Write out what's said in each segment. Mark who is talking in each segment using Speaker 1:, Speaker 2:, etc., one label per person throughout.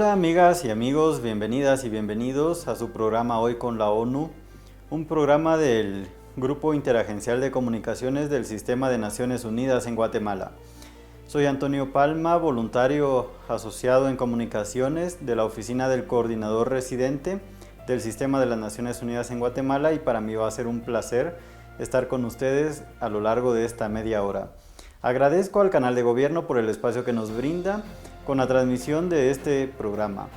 Speaker 1: Hola amigas y amigos, bienvenidas y bienvenidos a su programa Hoy con la ONU, un programa del Grupo Interagencial de Comunicaciones del Sistema de Naciones Unidas en Guatemala. Soy Antonio Palma, voluntario asociado en comunicaciones de la Oficina del Coordinador Residente del Sistema de las Naciones Unidas en Guatemala, y para mí va a ser un placer estar con ustedes a lo largo de esta media hora. Agradezco al canal de gobierno por el espacio que nos brinda con la transmisión de este programa,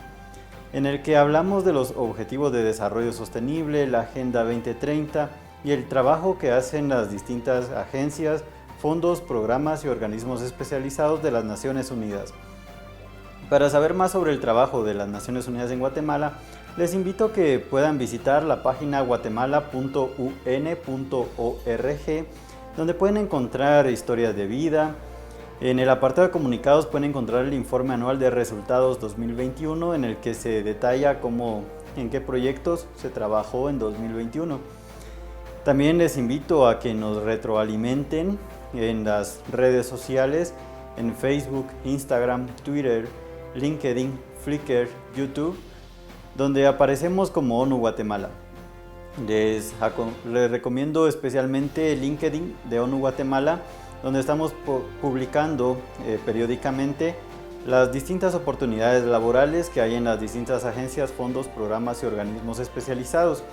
Speaker 1: en el que hablamos de los Objetivos de Desarrollo Sostenible, la Agenda 2030 y el trabajo que hacen las distintas agencias, fondos, programas y organismos especializados de las Naciones Unidas. Para saber más sobre el trabajo de las Naciones Unidas en Guatemala, les invito a que puedan visitar la página guatemala.un.org, donde pueden encontrar historias de vida. En el apartado de comunicados pueden encontrar el informe anual de resultados 2021, en el que se detalla en qué proyectos se trabajó en 2021. También les invito a que nos retroalimenten en las redes sociales, en Facebook, Instagram, Twitter, LinkedIn, Flickr, YouTube, donde aparecemos como ONU Guatemala. Les recomiendo especialmente el LinkedIn de ONU Guatemala, donde estamos publicando periódicamente las distintas oportunidades laborales que hay en las distintas agencias, fondos, programas y organismos especializados.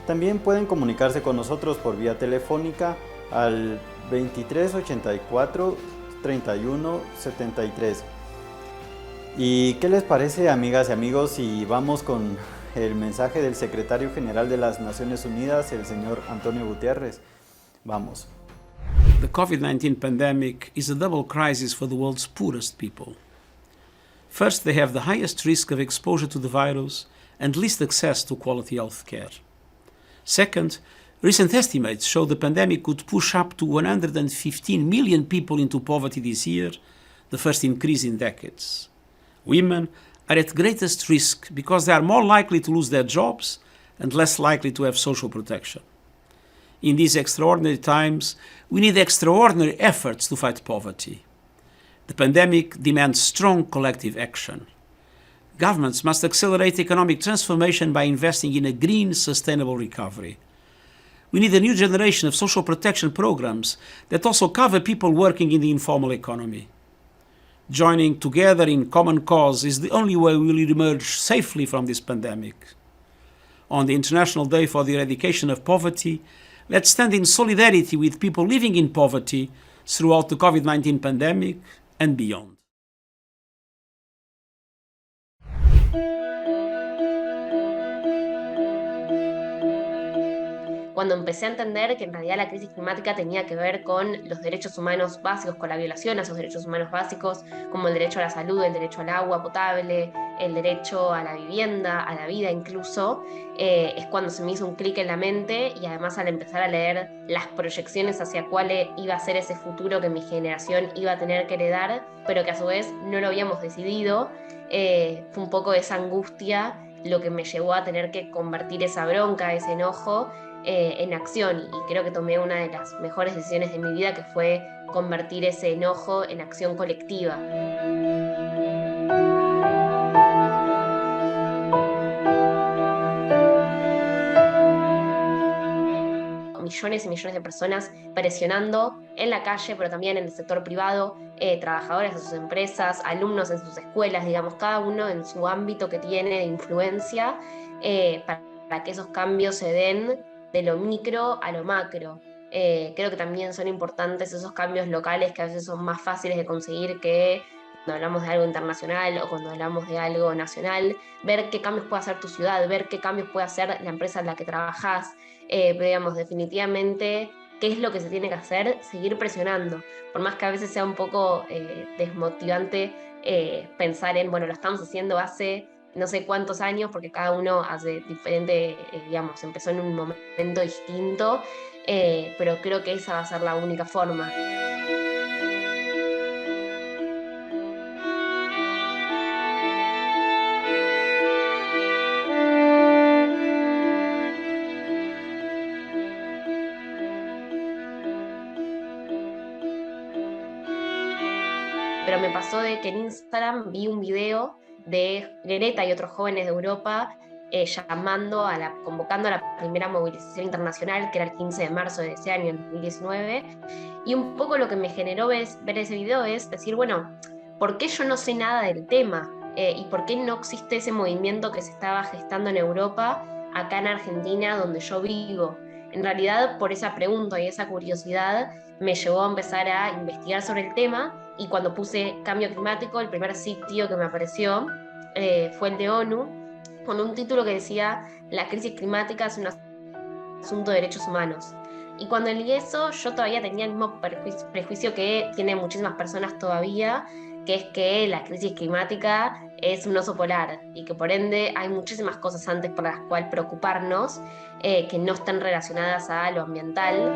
Speaker 1: También pueden comunicarse con nosotros por vía telefónica al 23 84 31 73. ¿Y qué les parece, amigas y amigos, si vamos con el mensaje del secretario general de las Naciones Unidas, el señor Antonio Guterres? Vamos.
Speaker 2: The COVID-19 pandemic is a double crisis for the world's poorest people. First, they have the highest risk of exposure to the virus and least access to quality health care. Second, recent estimates show the pandemic could push up to 115 million people into poverty this year, the first increase in decades. Women are at greatest risk because they are more likely to lose their jobs and less likely to have social protection. In these extraordinary times, we need extraordinary efforts to fight poverty. The pandemic demands strong collective action. Governments must accelerate economic transformation by investing in a green, sustainable recovery. We need a new generation of social protection programs that also cover people working in the informal economy. Joining together in common cause is the only way we will emerge safely from this pandemic. On the International Day for the Eradication of Poverty, let's stand in solidarity with people living in poverty throughout the COVID-19 pandemic and beyond.
Speaker 3: Cuando empecé a entender que en realidad la crisis climática tenía que ver con los derechos humanos básicos, con la violación a esos derechos humanos básicos, como el derecho a la salud, el derecho al agua potable, el derecho a la vivienda, a la vida incluso, es cuando se me hizo un clic en la mente, y además al empezar a leer las proyecciones hacia cuál iba a ser ese futuro que mi generación iba a tener que heredar, pero que a su vez no lo habíamos decidido, fue un poco esa angustia lo que me llevó a tener que convertir esa bronca, ese enojo, en acción, y creo que tomé una de las mejores decisiones de mi vida, que fue convertir ese enojo en acción colectiva. Millones y millones de personas presionando en la calle, pero también en el sector privado, trabajadores de sus empresas, alumnos en sus escuelas, digamos, cada uno en su ámbito que tiene de influencia, para que esos cambios se den de lo micro a lo macro. Creo que también son importantes esos cambios locales, que a veces son más fáciles de conseguir que cuando hablamos de algo internacional o cuando hablamos de algo nacional. Ver qué cambios puede hacer tu ciudad, ver qué cambios puede hacer la empresa en la que trabajás, pero digamos, definitivamente, ¿qué es lo que se tiene que hacer? Seguir presionando, por más que a veces sea un poco desmotivante pensar en, bueno, lo estamos haciendo hace no sé cuántos años, porque cada uno hace diferente, digamos, empezó en un momento distinto, pero creo que esa va a ser la única forma. Pero me pasó de que en Instagram vi un video de Greta y otros jóvenes de Europa convocando a la primera movilización internacional, que era el 15 de marzo de ese año, en 2019. Y un poco lo que me generó ver ese video es decir, bueno, ¿por qué yo no sé nada del tema? ¿Y por qué no existe ese movimiento que se estaba gestando en Europa, acá en Argentina, donde yo vivo? En realidad, por esa pregunta y esa curiosidad, me llevó a empezar a investigar sobre el tema, y cuando puse cambio climático, el primer sitio que me apareció fue el de ONU, con un título que decía: la crisis climática es un asunto de derechos humanos. Y cuando leí eso, yo todavía tenía el mismo prejuicio que tienen muchísimas personas todavía, que es que la crisis climática es un oso polar y que por ende hay muchísimas cosas antes por las cuales preocuparnos, que no están relacionadas a lo ambiental.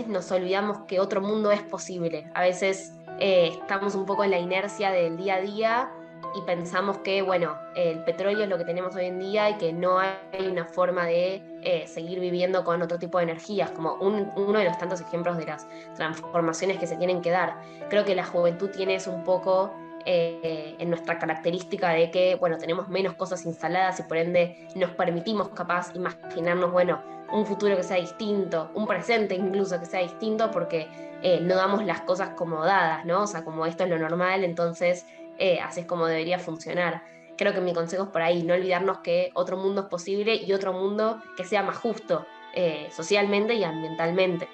Speaker 3: Nos olvidamos que otro mundo es posible. A veces estamos un poco en la inercia del día a día y pensamos que, bueno, el petróleo es lo que tenemos hoy en día y que no hay una forma de seguir viviendo con otro tipo de energías, como uno de los tantos ejemplos de las transformaciones que se tienen que dar. Creo que la juventud tiene eso un poco en nuestra característica de que, bueno, tenemos menos cosas instaladas y por ende nos permitimos capaz imaginarnos, bueno, un futuro que sea distinto, un presente incluso que sea distinto, porque no damos las cosas como dadas, ¿no? O sea, como esto es lo normal, entonces así es como debería funcionar. Creo que mi consejo es por ahí, no olvidarnos que otro mundo es posible y otro mundo que sea más justo socialmente y ambientalmente.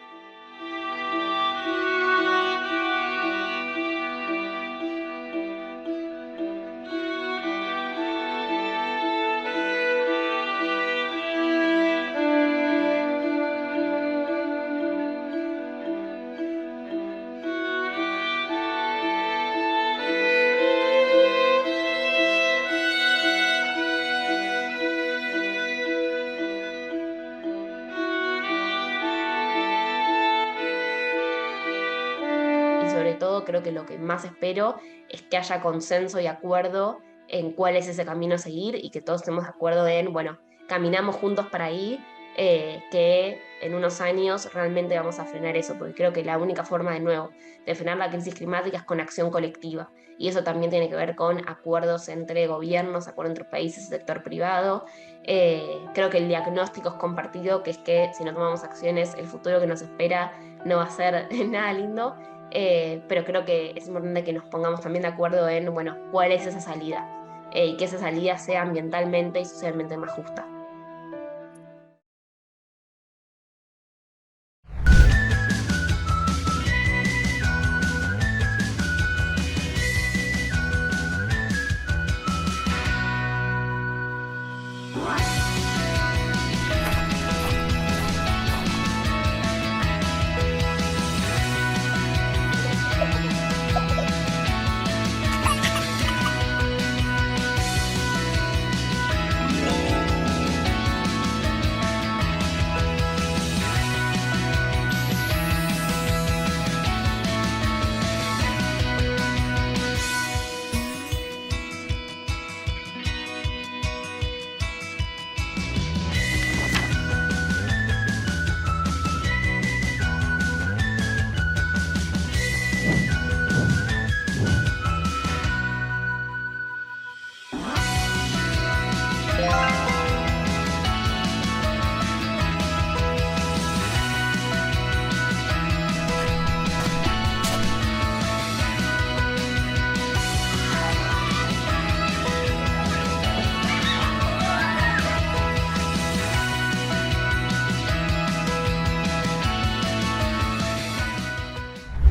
Speaker 3: Sobre todo, creo que lo que más espero es que haya consenso y acuerdo en cuál es ese camino a seguir y que todos estemos de acuerdo en, bueno, caminamos juntos para ahí, que en unos años realmente vamos a frenar eso, porque creo que la única forma, de nuevo, de frenar la crisis climática es con acción colectiva, y eso también tiene que ver con acuerdos entre gobiernos, acuerdos entre países y sector privado. Creo que el diagnóstico es compartido, que es que si no tomamos acciones, el futuro que nos espera no va a ser nada lindo. Pero creo que es importante que nos pongamos también de acuerdo en, bueno, cuál es esa salida, y que esa salida sea ambientalmente y socialmente más justa.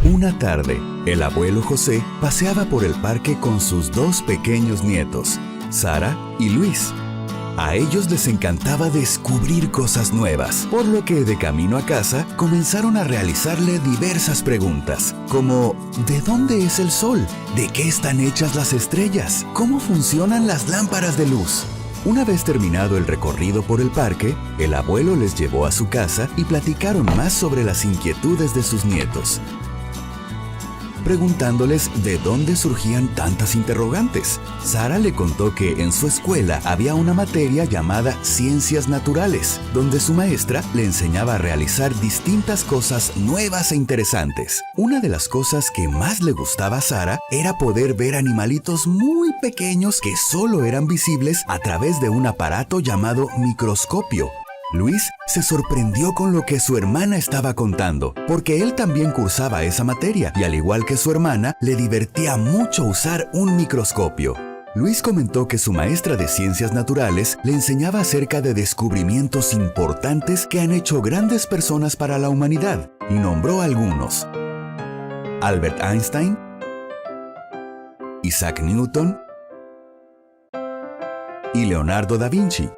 Speaker 4: Una tarde, el abuelo José paseaba por el parque con sus dos pequeños nietos, Sara y Luis. A ellos les encantaba descubrir cosas nuevas, por lo que de camino a casa comenzaron a realizarle diversas preguntas, como ¿de dónde es el sol? ¿De qué están hechas las estrellas? ¿Cómo funcionan las lámparas de luz? Una vez terminado el recorrido por el parque, el abuelo les llevó a su casa y platicaron más sobre las inquietudes de sus nietos, preguntándoles de dónde surgían tantas interrogantes. Sara le contó que en su escuela había una materia llamada Ciencias Naturales, donde su maestra le enseñaba a realizar distintas cosas nuevas e interesantes. Una de las cosas que más le gustaba a Sara era poder ver animalitos muy pequeños que solo eran visibles a través de un aparato llamado microscopio. Luis se sorprendió con lo que su hermana estaba contando, porque él también cursaba esa materia y al igual que su hermana, le divertía mucho usar un microscopio. Luis comentó que su maestra de Ciencias Naturales le enseñaba acerca de descubrimientos importantes que han hecho grandes personas para la humanidad y nombró algunos: Albert Einstein, Isaac Newton y Leonardo da Vinci.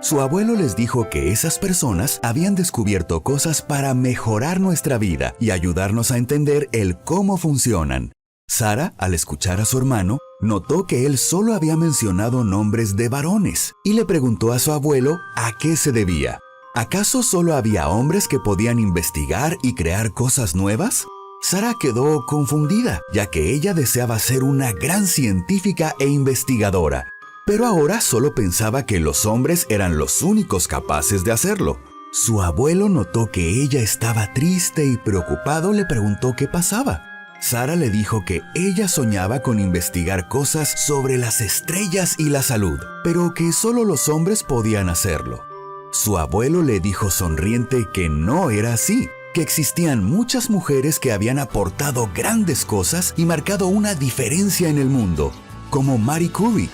Speaker 4: Su abuelo les dijo que esas personas habían descubierto cosas para mejorar nuestra vida y ayudarnos a entender el cómo funcionan. Sara, al escuchar a su hermano, notó que él solo había mencionado nombres de varones y le preguntó a su abuelo a qué se debía. ¿Acaso solo había hombres que podían investigar y crear cosas nuevas? Sara quedó confundida, ya que ella deseaba ser una gran científica e investigadora, pero ahora solo pensaba que los hombres eran los únicos capaces de hacerlo. Su abuelo notó que ella estaba triste y preocupado, le preguntó qué pasaba. Sara le dijo que ella soñaba con investigar cosas sobre las estrellas y la salud, pero que solo los hombres podían hacerlo. Su abuelo le dijo sonriente que no era así, que existían muchas mujeres que habían aportado grandes cosas y marcado una diferencia en el mundo, como Marie Curie,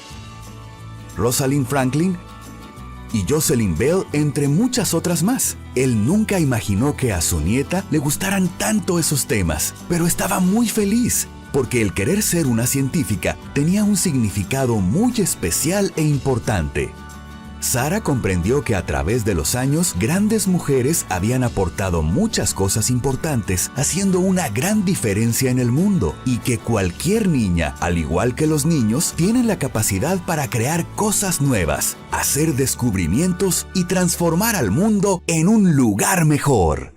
Speaker 4: Rosalind Franklin y Jocelyn Bell, entre muchas otras más. Él nunca imaginó que a su nieta le gustaran tanto esos temas, pero estaba muy feliz, porque el querer ser una científica tenía un significado muy especial e importante. Sara comprendió que a través de los años, grandes mujeres habían aportado muchas cosas importantes, haciendo una gran diferencia en el mundo, y que cualquier niña, al igual que los niños, tienen la capacidad para crear cosas nuevas, hacer descubrimientos y transformar al mundo en un lugar mejor.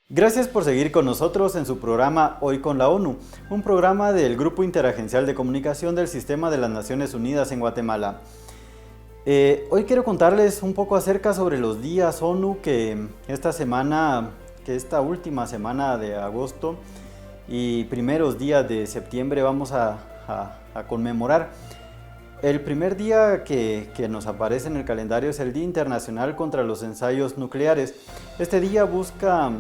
Speaker 1: Gracias por seguir con nosotros en su programa Hoy con la ONU, un programa del Grupo Interagencial de Comunicación del Sistema de las Naciones Unidas en Guatemala. Hoy quiero contarles un poco acerca sobre los días ONU que esta última semana de agosto y primeros días de septiembre vamos a conmemorar. El primer día que nos aparece en el calendario es el Día Internacional contra los Ensayos Nucleares. Este día busca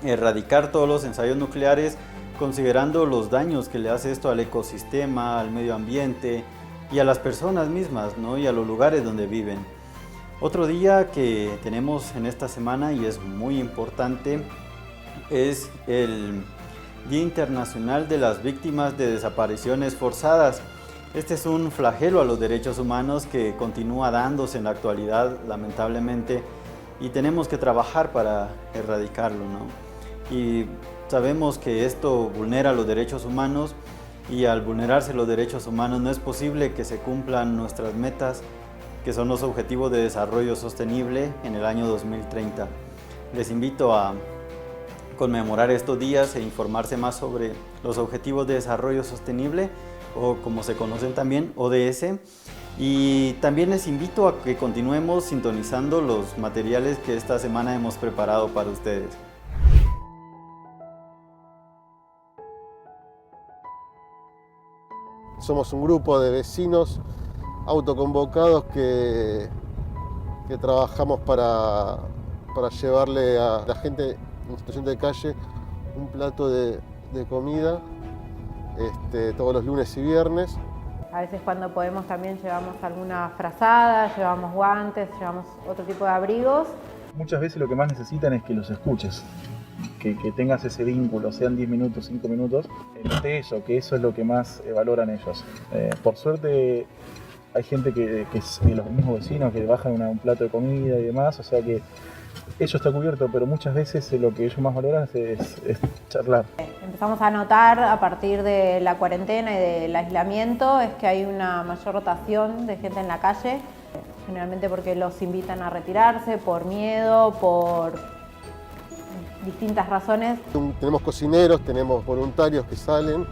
Speaker 1: erradicar todos los ensayos nucleares, considerando los daños que le hace esto al ecosistema, al medio ambiente y a las personas mismas, ¿no? Y a los lugares donde viven. Otro día que tenemos en esta semana y es muy importante es el Día Internacional de las Víctimas de Desapariciones Forzadas. Este es un flagelo a los derechos humanos que continúa dándose en la actualidad, lamentablemente, y tenemos que trabajar para erradicarlo, ¿no? Y sabemos que esto vulnera los derechos humanos, y al vulnerarse los derechos humanos no es posible que se cumplan nuestras metas, que son los Objetivos de Desarrollo Sostenible en el año 2030. Les invito a conmemorar estos días e informarse más sobre los Objetivos de Desarrollo Sostenible, o como se conocen también, ODS, y también les invito a que continuemos sintonizando los materiales que esta semana hemos preparado para ustedes.
Speaker 5: Somos un grupo de vecinos autoconvocados que trabajamos para llevarle a la gente en situación de calle un plato de comida todos los lunes y viernes.
Speaker 6: A veces cuando podemos también llevamos alguna frazada, llevamos guantes, llevamos otro tipo de abrigos.
Speaker 7: Muchas veces lo que más necesitan es que los escuches, que tengas ese vínculo, sean 10 minutos, 5 minutos, note eso, que eso es lo que más valoran ellos. Por suerte hay gente que es los mismos vecinos que bajan un plato de comida y demás, o sea que eso está cubierto, pero muchas veces lo que ellos más valoran es charlar.
Speaker 6: Empezamos a notar a partir de la cuarentena y del aislamiento es que hay una mayor rotación de gente en la calle, generalmente porque los invitan a retirarse por miedo, por distintas razones.
Speaker 5: Tenemos cocineros, tenemos voluntarios que salen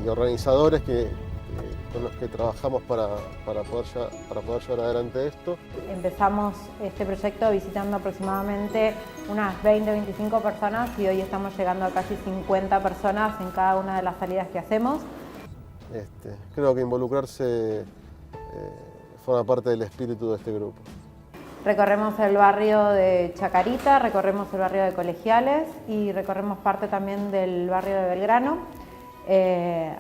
Speaker 5: y organizadores con los que trabajamos para poder llevar adelante esto.
Speaker 6: Empezamos este proyecto visitando aproximadamente unas 20-25 personas y hoy estamos llegando a casi 50 personas en cada una de las salidas que hacemos.
Speaker 5: Creo que involucrarse forma parte del espíritu de este grupo.
Speaker 6: Recorremos el barrio de Chacarita, recorremos el barrio de Colegiales y recorremos parte también del barrio de Belgrano.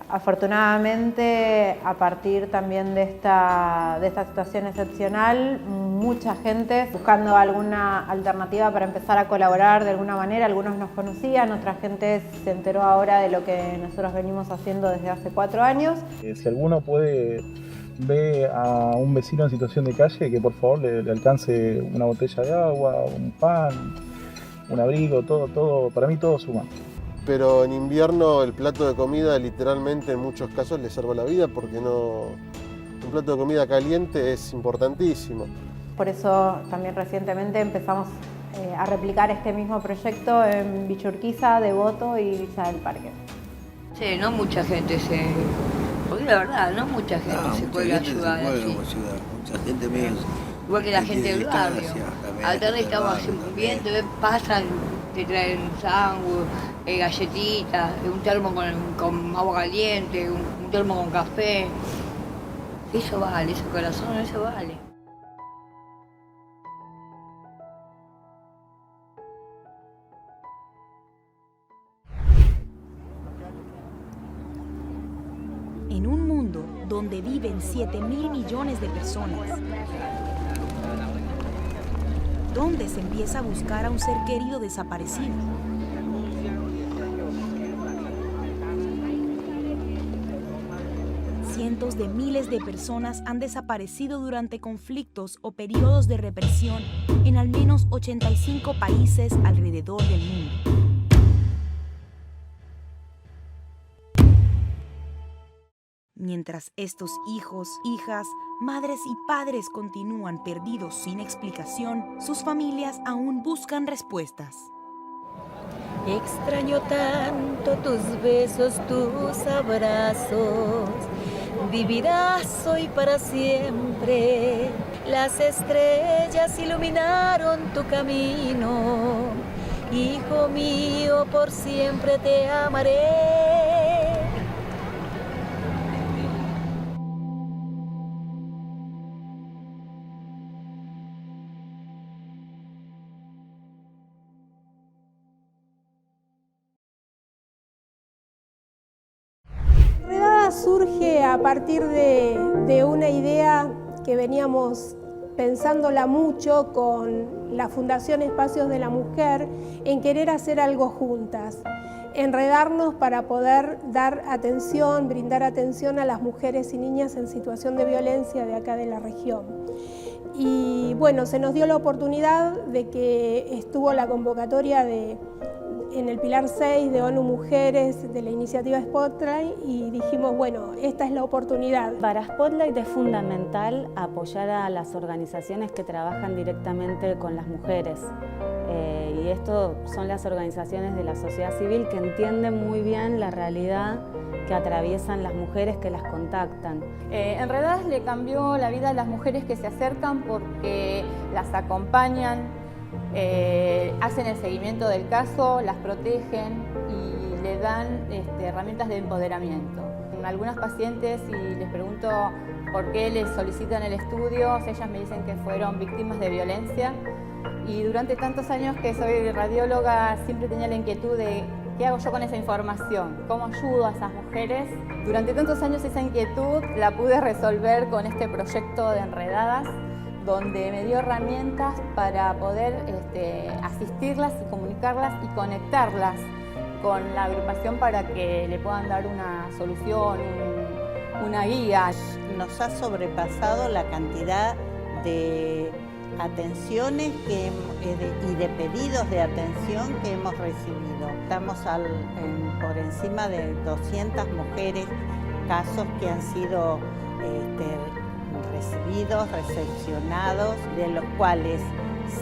Speaker 6: Afortunadamente, a partir también de esta situación excepcional, mucha gente buscando alguna alternativa para empezar a colaborar de alguna manera. Algunos nos conocían, otra gente se enteró ahora de lo que nosotros venimos haciendo desde hace 4 años.
Speaker 7: Si alguno ve a un vecino en situación de calle, que por favor le alcance una botella de agua, un pan, un abrigo, todo, para mí todo suma.
Speaker 5: Pero en invierno el plato de comida literalmente en muchos casos le salva la vida porque un plato de comida caliente es importantísimo.
Speaker 6: Por eso también recientemente empezamos a replicar este mismo proyecto en Villa Urquiza, Devoto y Villa del Parque.
Speaker 8: Sí, no mucha gente porque la verdad, no mucha gente se puede ayudar así.
Speaker 9: Mucha gente menos.
Speaker 8: Igual que la gente del barrio. A la tarde estamos haciendo un viento, pasan, te traen sándwich, galletitas, un termo con agua caliente, un termo con café. Eso vale, ese corazón, eso vale.
Speaker 10: En un mundo donde viven 7.000 millones de personas, ¿dónde se empieza a buscar a un ser querido desaparecido? Cientos de miles de personas han desaparecido durante conflictos o periodos de represión en al menos 85 países alrededor del mundo. Mientras estos hijos, hijas, madres y padres continúan perdidos sin explicación, sus familias aún buscan respuestas.
Speaker 11: Extraño tanto tus besos, tus abrazos. Vivirás hoy para siempre. Las estrellas iluminaron tu camino. Hijo mío, por siempre te amaré.
Speaker 12: Surge a partir de una idea que veníamos pensándola mucho con la Fundación Espacios de la Mujer en querer hacer algo juntas, enredarnos para poder dar atención, brindar atención a las mujeres y niñas en situación de violencia de acá de la región. Y bueno, se nos dio la oportunidad de que estuvo la convocatoria en el Pilar 6 de ONU Mujeres, de la iniciativa Spotlight, y dijimos, bueno, esta es la oportunidad.
Speaker 13: Para Spotlight es fundamental apoyar a las organizaciones que trabajan directamente con las mujeres. Y esto son las organizaciones de la sociedad civil que entienden muy bien la realidad que atraviesan las mujeres que las contactan.
Speaker 14: Enredadas le cambió la vida a las mujeres que se acercan porque las acompañan, hacen el seguimiento del caso, las protegen y le dan herramientas de empoderamiento. Algunas pacientes, si les pregunto por qué les solicitan el estudio, ellas me dicen que fueron víctimas de violencia. Y durante tantos años que soy radióloga siempre tenía la inquietud de ¿qué hago yo con esa información? ¿Cómo ayudo a esas mujeres? Durante tantos años esa inquietud la pude resolver con este proyecto de Enredadas, donde me dio herramientas para poder asistirlas y comunicarlas y conectarlas con la agrupación para que le puedan dar una solución, una guía.
Speaker 9: Nos ha sobrepasado la cantidad de atenciones y de pedidos de atención que hemos recibido. Estamos por encima de 200 mujeres, casos que han sido recibidos, recepcionados, de los cuales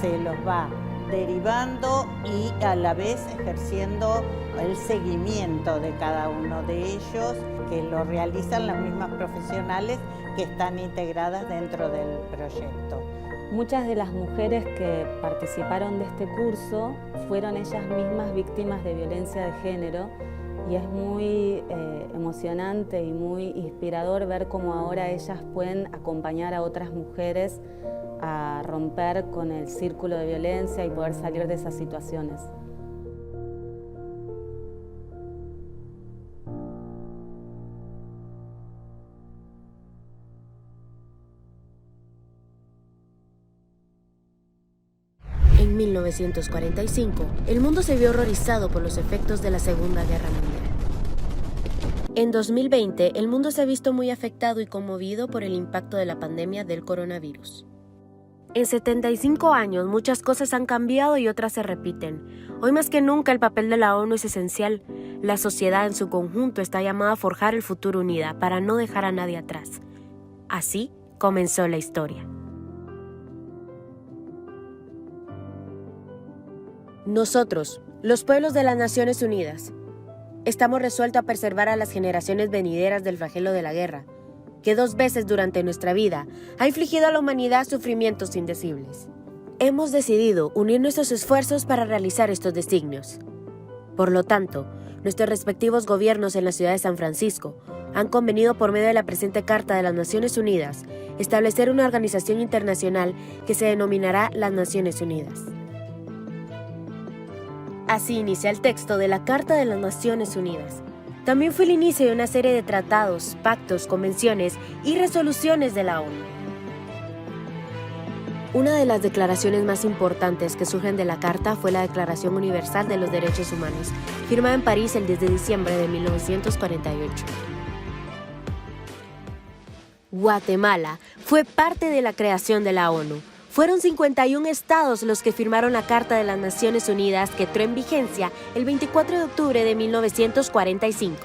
Speaker 9: se los va derivando y a la vez ejerciendo el seguimiento de cada uno de ellos, que lo realizan las mismas profesionales que están integradas dentro del proyecto.
Speaker 13: Muchas de las mujeres que participaron de este curso fueron ellas mismas víctimas de violencia de género y es muy emocionante y muy inspirador ver cómo ahora ellas pueden acompañar a otras mujeres a romper con el círculo de violencia y poder salir de esas situaciones.
Speaker 15: En 1945, el mundo se vio horrorizado por los efectos de la Segunda Guerra Mundial. En 2020, el mundo se ha visto muy afectado y conmovido por el impacto de la pandemia del coronavirus. En 75 años, muchas cosas han cambiado y otras se repiten. Hoy más que nunca, el papel de la ONU es esencial. La sociedad en su conjunto está llamada a forjar el futuro unida para no dejar a nadie atrás. Así comenzó la historia. Nosotros, los pueblos de las Naciones Unidas, estamos resueltos a preservar a las generaciones venideras del flagelo de la guerra, que 2 veces durante nuestra vida ha infligido a la humanidad sufrimientos indecibles. Hemos decidido unir nuestros esfuerzos para realizar estos designios. Por lo tanto, nuestros respectivos gobiernos en la ciudad de San Francisco han convenido por medio de la presente Carta de las Naciones Unidas establecer una organización internacional que se denominará las Naciones Unidas. Así inicia el texto de la Carta de las Naciones Unidas. También fue el inicio de una serie de tratados, pactos, convenciones y resoluciones de la ONU. Una de las declaraciones más importantes que surgen de la Carta fue la Declaración Universal de los Derechos Humanos, firmada en París el 10 de diciembre de 1948. Guatemala fue parte de la creación de la ONU. Fueron 51 estados los que firmaron la Carta de las Naciones Unidas que entró en vigencia el 24 de octubre de 1945.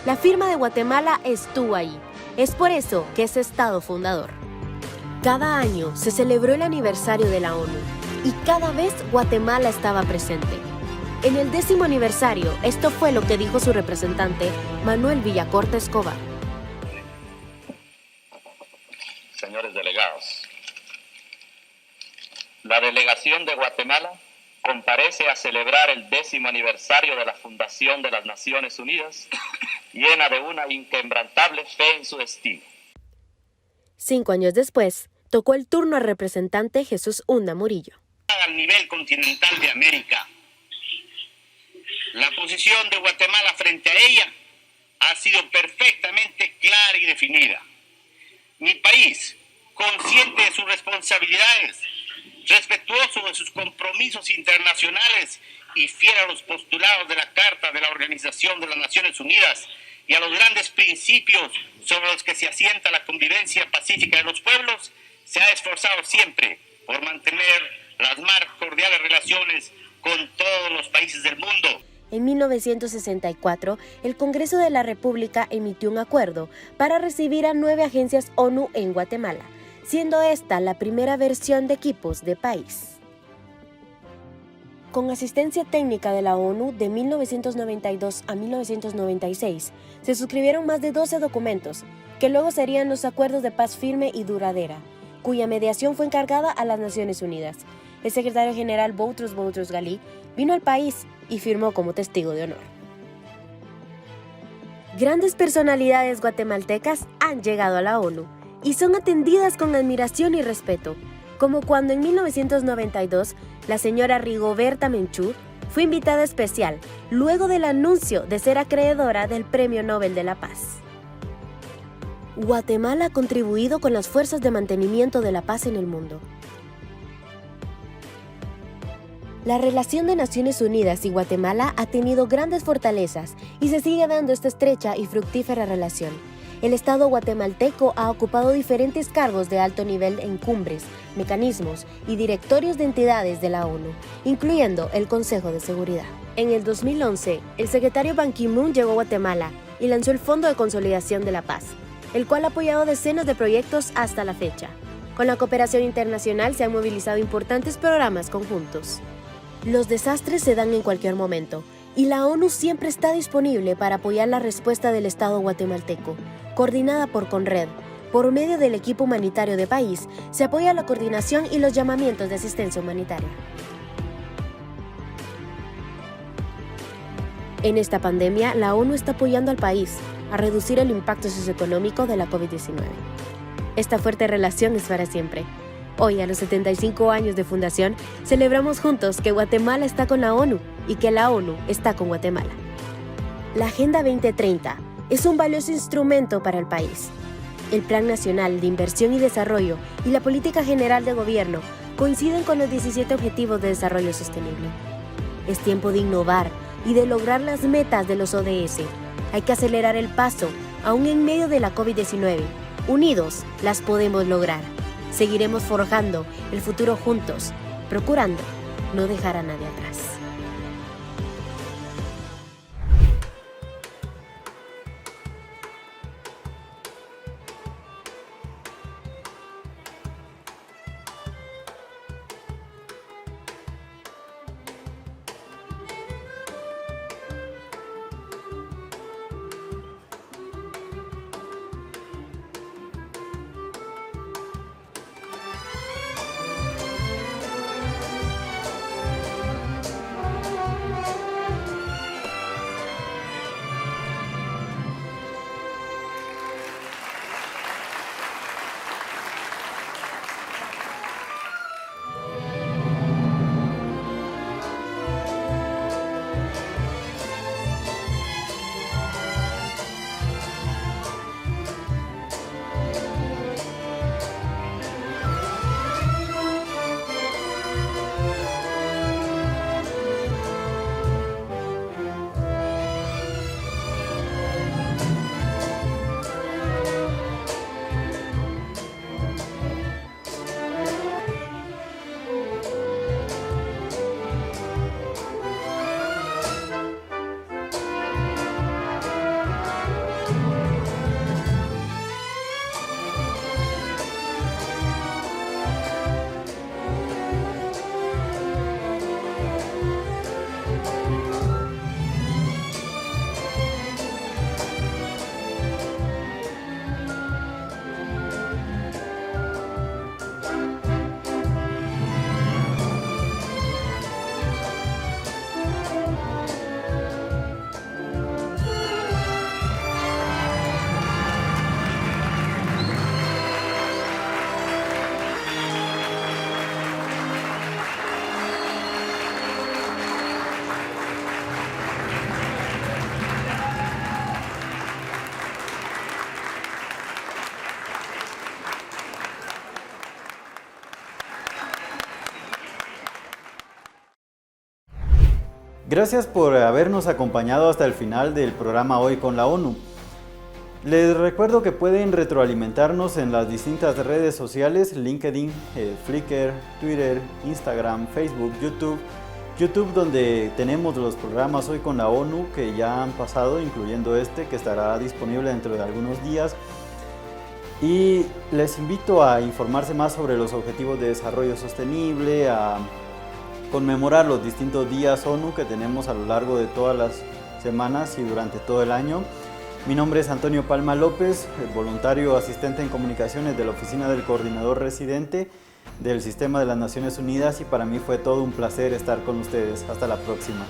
Speaker 15: La firma de Guatemala estuvo ahí. Es por eso que es estado fundador. Cada año se celebró el aniversario de la ONU y cada vez Guatemala estaba presente. En el 10º aniversario, esto fue lo que dijo su representante, Manuel Villacorta Escobar.
Speaker 16: Señores delegados, la delegación de Guatemala comparece a celebrar el 10º aniversario de la fundación de las Naciones Unidas, llena de una inquebrantable fe en su destino.
Speaker 15: 5 años después, tocó el turno al representante Jesús Hunda Murillo.
Speaker 16: Al nivel continental de América, la posición de Guatemala frente a ella ha sido perfectamente clara y definida. Mi país, consciente de sus responsabilidades, respetuoso de sus compromisos internacionales y fiel a los postulados de la Carta de la Organización de las Naciones Unidas y a los grandes principios sobre los que se asienta la convivencia pacífica de los pueblos, se ha esforzado siempre por mantener las más cordiales relaciones con todos los países del mundo.
Speaker 15: En 1964, el Congreso de la República emitió un acuerdo para recibir a 9 agencias ONU en Guatemala, siendo esta la primera versión de equipos de país. Con asistencia técnica de la ONU de 1992 a 1996, se suscribieron más de 12 documentos, que luego serían los Acuerdos de Paz Firme y Duradera, cuya mediación fue encargada a las Naciones Unidas. El secretario general Boutros Ghali vino al país y firmó como testigo de honor. Grandes personalidades guatemaltecas han llegado a la ONU y son atendidas con admiración y respeto, como cuando en 1992 la señora Rigoberta Menchú fue invitada especial luego del anuncio de ser acreedora del Premio Nobel de la Paz. Guatemala ha contribuido con las fuerzas de mantenimiento de la paz en el mundo. La relación de Naciones Unidas y Guatemala ha tenido grandes fortalezas y se sigue dando esta estrecha y fructífera relación. el Estado guatemalteco ha ocupado diferentes cargos de alto nivel en cumbres, mecanismos y directorios de entidades de la ONU, incluyendo el Consejo de Seguridad. En el 2011, el secretario Ban Ki-moon llegó a Guatemala y lanzó el Fondo de Consolidación de la Paz, el cual ha apoyado decenas de proyectos hasta la fecha. Con la cooperación internacional se han movilizado importantes programas conjuntos. Los desastres se dan en cualquier momento, y la ONU siempre está disponible para apoyar la respuesta del Estado guatemalteco. Coordinada por CONRED, por medio del equipo humanitario de país, se apoya la coordinación y los llamamientos de asistencia humanitaria. En esta pandemia, la ONU está apoyando al país a reducir el impacto socioeconómico de la COVID-19. Esta fuerte relación es para siempre. Hoy, a los 75 años de fundación, celebramos juntos que Guatemala está con la ONU y que la ONU está con Guatemala. La Agenda 2030 es un valioso instrumento para el país. El Plan Nacional de Inversión y Desarrollo y la Política General de Gobierno coinciden con los 17 Objetivos de Desarrollo Sostenible. Es tiempo de innovar y de lograr las metas de los ODS. Hay que acelerar el paso, aún en medio de la COVID-19. Unidos, las podemos lograr. Seguiremos forjando el futuro juntos, procurando no dejar a nadie atrás.
Speaker 1: Gracias por habernos acompañado hasta el final del programa Hoy con la ONU. Les recuerdo que pueden retroalimentarnos en las distintas redes sociales, LinkedIn, Flickr, Twitter, Instagram, Facebook, YouTube donde tenemos los programas Hoy con la ONU que ya han pasado, incluyendo este que estará disponible dentro de algunos días. Y les invito a informarse más sobre los Objetivos de Desarrollo Sostenible, a conmemorar los distintos días ONU que tenemos a lo largo de todas las semanas y durante todo el año. Mi nombre es Antonio Palma López, voluntario asistente en comunicaciones de la Oficina del Coordinador Residente del Sistema de las Naciones Unidas, y para mí fue todo un placer estar con ustedes. Hasta la próxima.